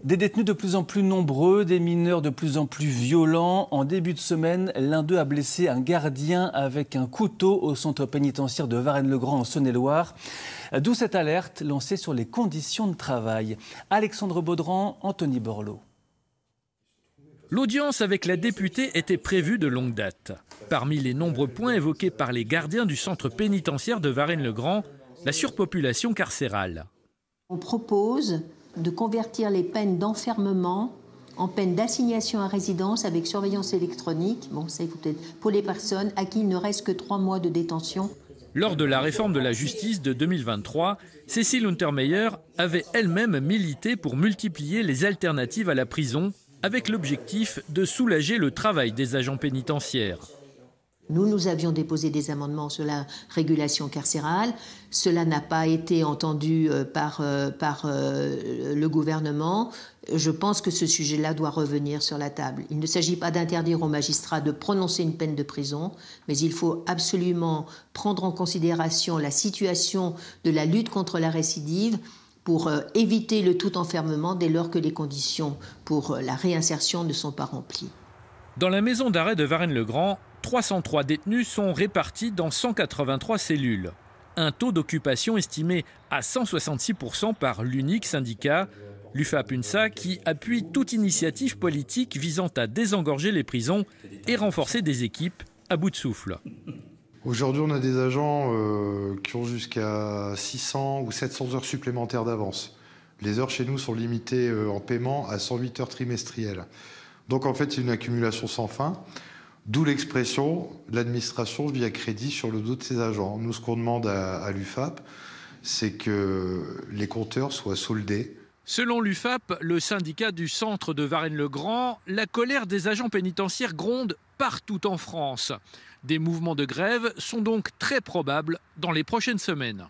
Des détenus de plus en plus nombreux, des mineurs de plus en plus violents. En début de semaine, l'un d'eux a blessé un gardien avec un couteau au centre pénitentiaire de Varennes-le-Grand en Saône-et-Loire. D'où cette alerte lancée sur les conditions de travail. Alexandre Baudran, Anthony Borloo. L'audience avec la députée était prévue de longue date. Parmi les nombreux points évoqués par les gardiens du centre pénitentiaire de Varennes-le-Grand, la surpopulation carcérale. On propose de convertir les peines d'enfermement en peines d'assignation à résidence avec surveillance électronique, pour les personnes à qui il ne reste que 3 mois de détention. Lors de la réforme de la justice de 2023, Cécile Untermeier avait elle-même milité pour multiplier les alternatives à la prison, avec l'objectif de soulager le travail des agents pénitentiaires. Nous avions déposé des amendements sur la régulation carcérale. Cela n'a pas été entendu par le gouvernement. Je pense que ce sujet-là doit revenir sur la table. Il ne s'agit pas d'interdire aux magistrats de prononcer une peine de prison, mais il faut absolument prendre en considération la situation de la lutte contre la récidive pour éviter le tout enfermement dès lors que les conditions pour la réinsertion ne sont pas remplies. Dans la maison d'arrêt de Varennes-le-Grand, 303 détenus sont répartis dans 183 cellules. Un taux d'occupation estimé à 166% par l'unique syndicat, l'UFAP-UNSA, qui appuie toute initiative politique visant à désengorger les prisons et renforcer des équipes à bout de souffle. Aujourd'hui, on a des agents qui ont jusqu'à 600 ou 700 heures supplémentaires d'avance. Les heures chez nous sont limitées en paiement à 108 heures trimestrielles. Donc en fait, c'est une accumulation sans fin, d'où l'expression « l'administration vit à crédit sur le dos de ses agents ». Nous, ce qu'on demande à l'UFAP, c'est que les compteurs soient soldés. Selon l'UFAP, le syndicat du centre de Varennes-le-Grand, la colère des agents pénitentiaires gronde partout en France. Des mouvements de grève sont donc très probables dans les prochaines semaines.